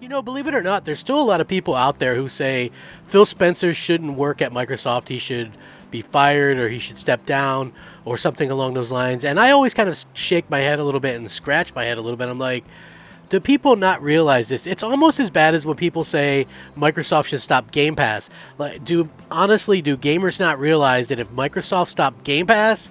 You know, believe it or not, there's still a lot of people out there who say Phil Spencer shouldn't work at Microsoft. He should be fired or he should step down or something along those lines. And I always kind of shake my head a little bit and scratch my head a little bit. I'm like, do people not realize this? It's almost as bad as when people say Microsoft should stop Game Pass. Like, do gamers not realize that if Microsoft stopped Game Pass,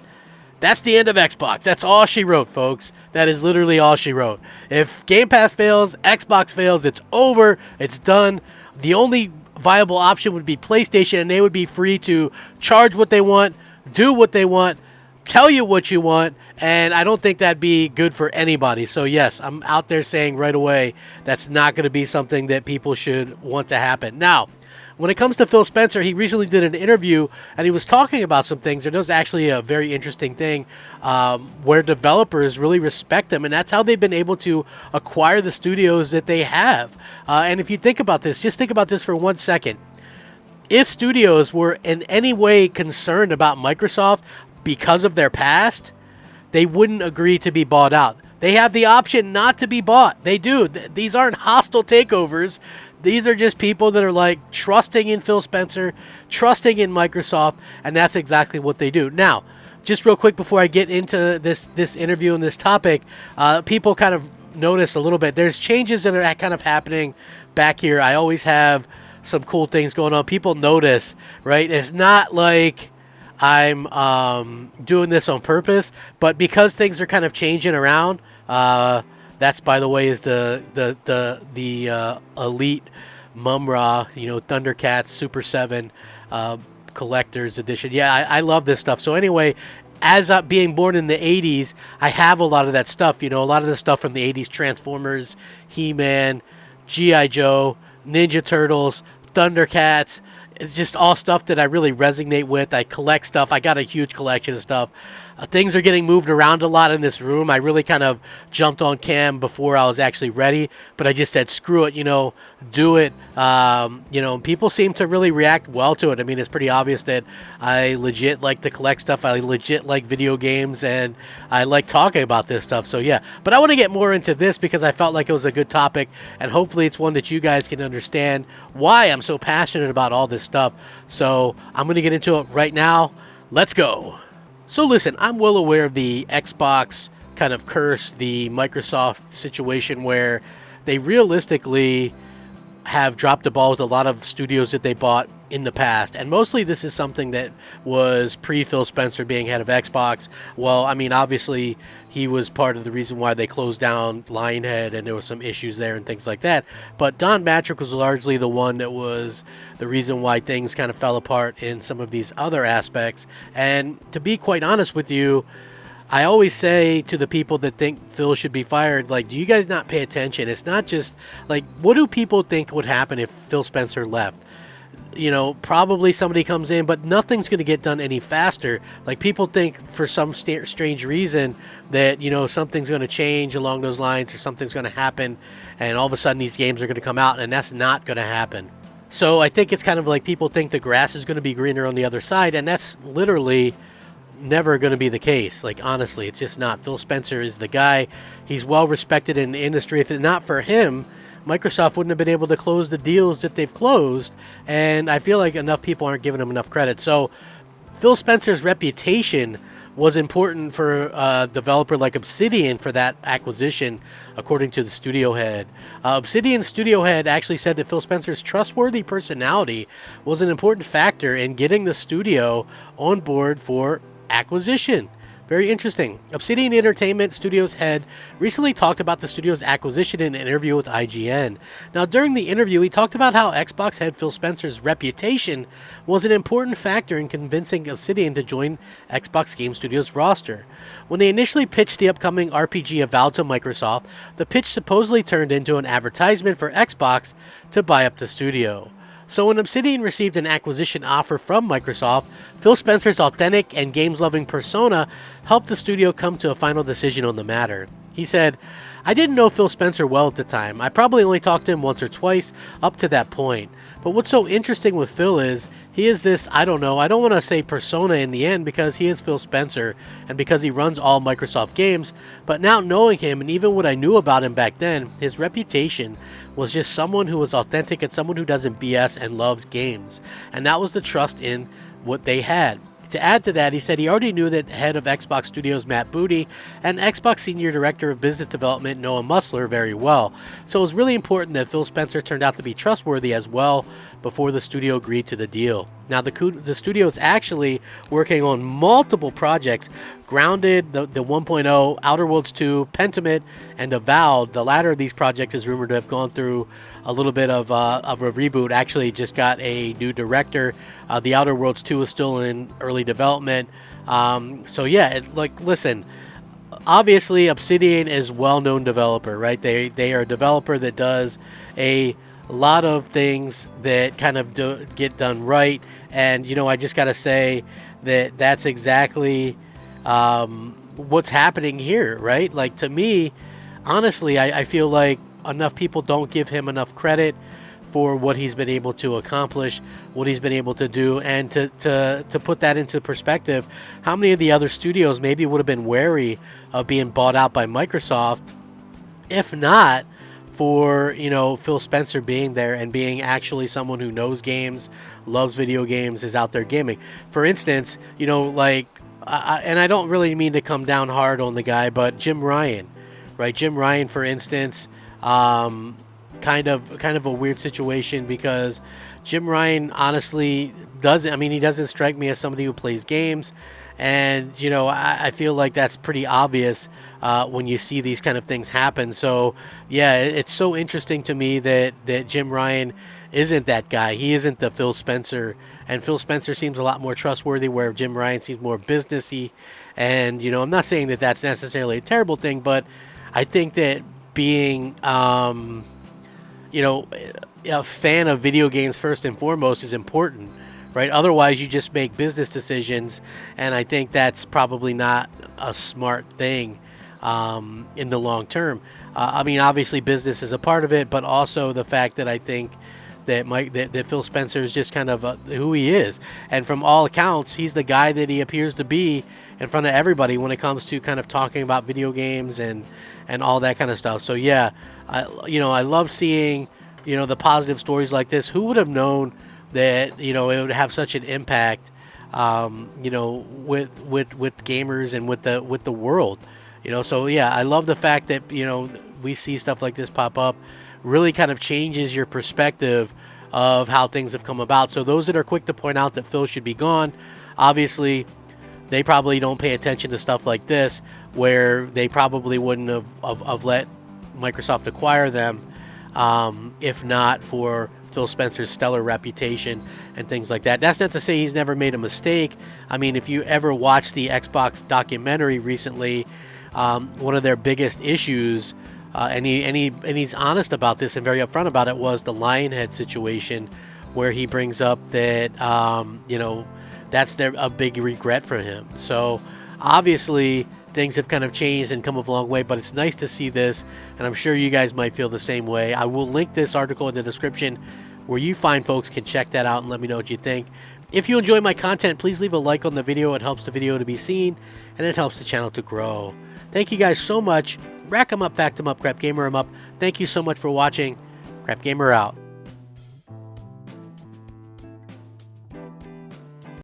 that's the end of Xbox. That's all she wrote, folks. That is literally all she wrote. If Game Pass fails, Xbox fails, it's over, it's done. The only viable option would be PlayStation, and they would be free to charge what they want, do what they want, tell you what you want, and I don't think that'd be good for anybody. So yes, I'm out there saying right away that's not going to be something that people should want to happen. Now, when it comes to Phil Spencer, he recently did an interview and he was talking about some things. There was actually a very interesting thing where developers really respect him, and that's how they've been able to acquire the studios that they have. And if you think about this, just think about this for 1 second. If studios were in any way concerned about Microsoft because of their past, they wouldn't agree to be bought out. They have the option not to be bought. They do. These aren't hostile takeovers. These are just people that are like trusting in Phil Spencer, trusting in Microsoft, and that's exactly what they do. Now, just real quick before I get into this interview and this topic, people kind of notice a little bit. There's changes that are kind of happening back here. I always have some cool things going on. People notice, right? It's not like I'm doing this on purpose, but because things are kind of changing around, that's, by the way, is the Elite Mumra, Thundercats Super 7 Collector's Edition. Yeah, I love this stuff. So anyway, as being born in the 80s, I have a lot of that stuff. A lot of the stuff from the 80s, Transformers, He-Man, G.I. Joe, Ninja Turtles, Thundercats. It's just all stuff that I really resonate with. I collect stuff. I got a huge collection of stuff. Things are getting moved around a lot in this room. I really kind of jumped on cam before I was actually ready, but I just said, screw it, do it. People seem to really react well to it. I mean, it's pretty obvious that I legit like to collect stuff. I legit like video games, and I like talking about this stuff. So yeah, but I want to get more into this because I felt like it was a good topic, and hopefully it's one that you guys can understand why I'm so passionate about all this stuff. So I'm going to get into it right now. Let's go. So listen, I'm well aware of the Xbox kind of curse, the Microsoft situation where they realistically have dropped the ball with a lot of studios that they bought in the past. And mostly this is something that was pre-Phil Spencer being head of Xbox. Well, I mean, obviously he was part of the reason why they closed down Lionhead and there were some issues there and things like that. But Don Matrick was largely the one that was the reason why things kind of fell apart in some of these other aspects. And to be quite honest with you, I always say to the people that think Phil should be fired, like, do you guys not pay attention? It's not just, like, what do people think would happen if Phil Spencer left? Probably somebody comes in, but nothing's going to get done any faster. Like, people think for some strange reason that, something's going to change along those lines or something's going to happen, and all of a sudden these games are going to come out, and that's not going to happen. So I think it's kind of like people think the grass is going to be greener on the other side, and that's literally never going to be the case. Like, honestly, it's just not. Phil Spencer is the guy. He's well respected in the industry. If it's not for him, Microsoft wouldn't have been able to close the deals that they've closed, and I feel like enough people aren't giving him enough credit. So Phil Spencer's reputation was important for a developer like Obsidian for that acquisition, according to the studio head. Obsidian's studio head actually said that Phil Spencer's trustworthy personality was an important factor in getting the studio on board for acquisition. Very interesting. Obsidian Entertainment Studios head recently talked about the studio's acquisition in an interview with IGN. Now, during the interview, he talked about how Xbox head Phil Spencer's reputation was an important factor in convincing Obsidian to join Xbox Game Studios' roster. When they initially pitched the upcoming RPG Avowed to Microsoft, the pitch supposedly turned into an advertisement for Xbox to buy up the studio. So when Obsidian received an acquisition offer from Microsoft, Phil Spencer's authentic and games-loving persona helped the studio come to a final decision on the matter. He said, "I didn't know Phil Spencer well at the time. I probably only talked to him once or twice up to that point. But what's so interesting with Phil is he is this, I don't want to say persona in the end because he is Phil Spencer and because he runs all Microsoft games. But now knowing him and even what I knew about him back then, his reputation was just someone who was authentic and someone who doesn't BS and loves games. And that was the trust in what they had." To add to that, he said he already knew that head of Xbox Studios Matt Booty and Xbox Senior Director of Business Development Noah Musler very well. So it was really important that Phil Spencer turned out to be trustworthy as well before the studio agreed to the deal. Now, the studio is actually working on multiple projects: Grounded, the 1.0, Outer Worlds 2, Pentiment, and Avowed. The latter of these projects is rumored to have gone through a little bit of a reboot. Actually, just got a new director. The Outer Worlds 2 is still in early development. So yeah, listen. Obviously, Obsidian is well-known developer, right? They are a developer that does a lot of things that kind of get done right. And, I just got to say that that's exactly what's happening here, right? Like, to me, honestly, I feel like enough people don't give him enough credit for what he's been able to accomplish, what he's been able to do. And to put that into perspective, how many of the other studios maybe would have been wary of being bought out by Microsoft, if not for, Phil Spencer being there and being actually someone who knows games, loves video games, is out there gaming. For instance, and I don't really mean to come down hard on the guy, but Jim Ryan, right? Jim Ryan, for instance, kind of a weird situation because Jim Ryan honestly he doesn't strike me as somebody who plays games. And, I feel like that's pretty obvious when you see these kind of things happen. So, yeah, it's so interesting to me that Jim Ryan isn't that guy. He isn't the Phil Spencer. And Phil Spencer seems a lot more trustworthy, where Jim Ryan seems more businessy. And, I'm not saying that that's necessarily a terrible thing, but I think that being, a fan of video games first and foremost is important. Right? Otherwise, you just make business decisions, and I think that's probably not a smart thing in the long term. Obviously, business is a part of it, but also the fact that I think that that Phil Spencer is just kind of who he is, and from all accounts, he's the guy that he appears to be in front of everybody when it comes to kind of talking about video games and all that kind of stuff. So yeah, I love seeing the positive stories like this. Who would have known that it would have such an impact, with gamers and with the world, So yeah, I love the fact that we see stuff like this pop up. Really kind of changes your perspective of how things have come about. So those that are quick to point out that Phil should be gone, obviously, they probably don't pay attention to stuff like this, where they probably wouldn't have let Microsoft acquire them, if not for Phil Spencer's stellar reputation and things like that. That's not to say he's never made a mistake. If you ever watched the Xbox documentary recently, one of their biggest issues, and he's honest about this and very upfront about it, was the Lionhead situation, where he brings up that that's a big regret for him. So obviously things have kind of changed and come a long way, but it's nice to see this, and I'm sure you guys might feel the same way. I will link this article in the description where you fine folks can check that out and let me know what you think. If you enjoy my content, please leave a like on the video. It helps the video to be seen, and it helps the channel to grow. Thank you guys so much. Rack 'em up, fact 'em up, Crap Gamer 'em up. Thank you so much for watching. Crap Gamer out.